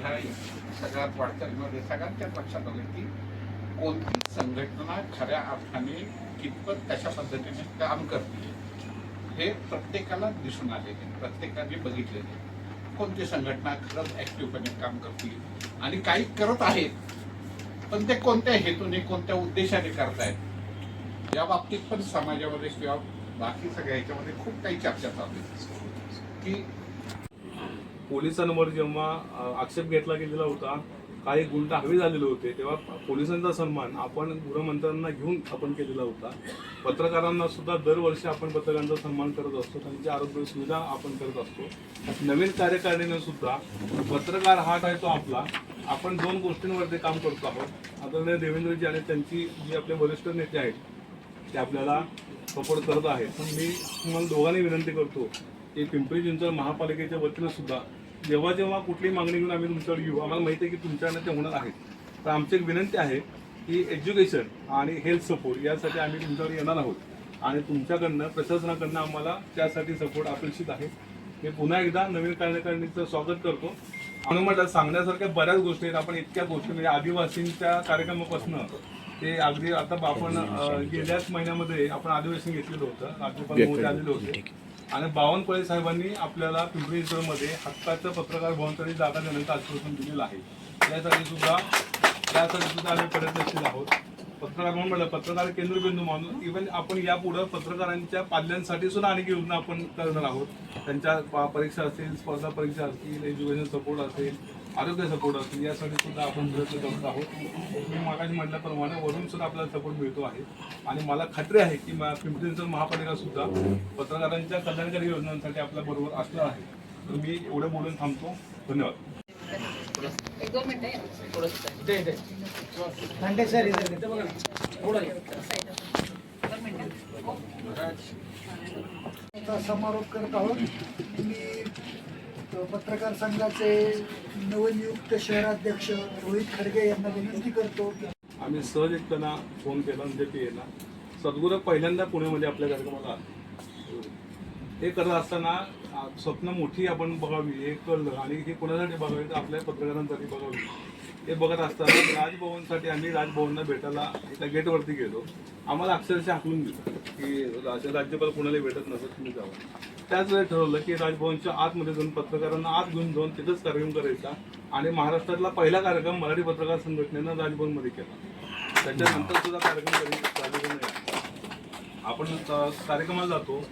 ह्या सगळ्यात वाटचालीमध्ये सगळ्यांच्याच लक्षात आलं की कोणती संघटना खऱ्या अर्थाने कितपत कशा पद्धतीने काम करते हे प्रत्येकाला दिसून आलेले, प्रत्येकाने बघितलेले. कोणती संघटना खरंच ऍक्टिव्हपणे काम करतील आणि काही करत आहेत, पण ते कोणत्या हेतूने कोणत्या उद्देशाने करतायत या बाबतीत पण समाजामध्ये किंवा बाकी सगळ्या ह्याच्यामध्ये खूप काही चर्चा चालू आहे की पोलिसांवर जेव्हा आक्षेप घेतला गेलेला होता, काही गुंड हवे झालेले होते, तेव्हा पोलिसांचा सन्मान आपण गृहमंत्र्यांना घेऊन आपण केलेला होता. पत्रकारांना सुद्धा दरवर्षी आपण पत्रकारांचा सन्मान करत असतो, त्यांची आरोग्य सुविधा आपण करत असतो. नवीन कार्यकारिणीने सुद्धा पत्रकार हात आहे तो आपला. आपण दोन गोष्टींवरती काम करतो आहोत. आदरणीय देवेंद्रजी आणि त्यांची जी आपले वरिष्ठ नेते आहेत ते आपल्याला सपोर्ट करत आहेत. पण मी तुम्हाला दोघांनी विनंती करतो की पिंपरी चिंचवड महापालिकेच्या वतीनं सुद्धा जेव्हा जेव्हा कुठली मागणी घेऊन आम्ही तुमच्याकडे येऊ, आम्हाला माहिती आहे की तुमच्याकडनं ते होणार आहेत, तर आमची एक विनंती आहे की एज्युकेशन आणि हेल्थ सपोर्ट यासाठी आम्ही तुमच्याकडे येणार आहोत आणि तुमच्याकडनं प्रशासनाकडनं आम्हाला त्यासाठी सपोर्ट अपेक्षित आहे. मी पुन्हा एकदा नवीन कार्यकारिणीचं स्वागत करतो. म्हणून म्हटलं सांगण्यासारख्या बऱ्याच गोष्टी आहेत. आपण इतक्या गोष्टी म्हणजे आदिवासींच्या कार्यक्रमापासून ते अगदी आता आपण गेल्याच महिन्यामध्ये आपण अधिवेशन घेतलेलं होतं, राज्यपाल मोदी आलेले होते आणि बावनकुळे साहेबांनी आपल्याला पिंपरी चिंचवडमध्ये हक्काचं पत्रकार भवनासाठी जागा देण्याचं आश्वासन दिलेलं आहे. त्यासाठी सुद्धा आम्ही प्रयत्नशील आहोत. पत्रकार म्हणून म्हटलं पत्रकार केंद्रबिंदू मानून इव्हन आपण यापुढे पत्रकारांच्या पाल्यांसाठी सुद्धा अनेक योजना आपण करणार आहोत. त्यांच्या परीक्षा असतील, स्पर्धा परीक्षा असतील, एज्युकेशन सपोर्ट असेल, आरोग्य सपोर्ट असेल, यासाठी सुद्धा आपण प्रयत्न करत आहोत. मी मागाशी म्हटल्याप्रमाणे वरून सुद्धा आपल्याला सपोर्ट मिळतो आहे आणि मला खात्री आहे की पिंपरी चिंचवड महापालिका सुद्धा पत्रकारांच्या कल्याणकारी योजनांसाठी आपल्या बरोबर असणार आहे. तर मी एवढं बोलून थांबतो. धन्यवाद. समारोप करत आहोत. मी पत्रकार संघाचे नवनियुक्त शहराध्यक्ष रोहित खडगे यांना विनंती करतो की आम्ही सहज एक त्यांना फोन केला म्हणजे PA सद्गुरू पहिल्यांदा पुण्यामध्ये आपल्या कार्यक्रमाला हे करत असताना स्वप्न मोठी आपण बघावी हे कळलं आणि हे कोणासाठी बघावी तर आपल्या पत्रकारांसाठी बघावी हे बघत असताना राजभवनसाठी आम्ही राजभवनला भेटायला एका गेटवरती गेलो. आम्हाला अक्षरशः हाकलून दिलं की राज्यपाल कोणाला भेटत नसत तुम्ही जावं. त्याच वेळी ठरवलं की राजभवनच्या आतमध्ये जाऊन पत्रकारांना आत घेऊन जाऊन तिथंच कार्यक्रम करायचा आणि महाराष्ट्रातला पहिला कार्यक्रम मराठी पत्रकार संघटनेनं राजभवनमध्ये केला. त्याच्यानंतर सुद्धा कार्यक्रम झालेला नाही. आपण कार्यक्रमाला जातो,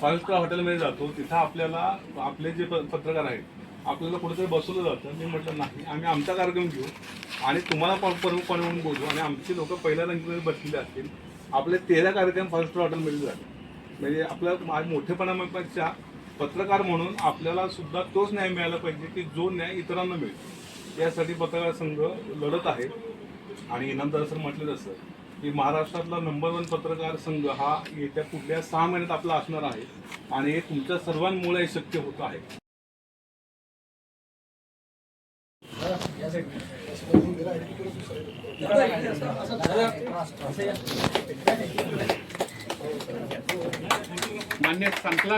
5 स्टार हॉटेलमध्ये जातो, तिथं आपल्याला आपले जे पत्रकार आहेत आपल्याला कुठेतरी बसवलं जातं. मी म्हटलं नाही, आम्ही आमचा कार्यक्रम घेऊ आणि तुम्हाला प्रमुखपणे म्हणून बोलू आणि आमची लोक पहिल्या रंगीमध्ये बसलेले असतील. आपले 13 कार्यक्रम 5 स्टार हॉटेलमध्ये झाले. म्हणजे आपल्या मोठेपणापेक्षा पत्रकार म्हणून आपल्याला सुद्धा तोच न्याय मिळाला पाहिजे की जो न्याय इतरांना मिळतो. यासाठी पत्रकार संघ लढत आहे आणि नंतर असं म्हटलं जसं की महाराष्ट्रातला नंबर 1 पत्रकार संघ हा येत्या पुढल्या 6 महिन्यात आपला असणार आहे आणि हे तुमच्या सर्वांमुळे शक्य होत आहे. मान्य संकला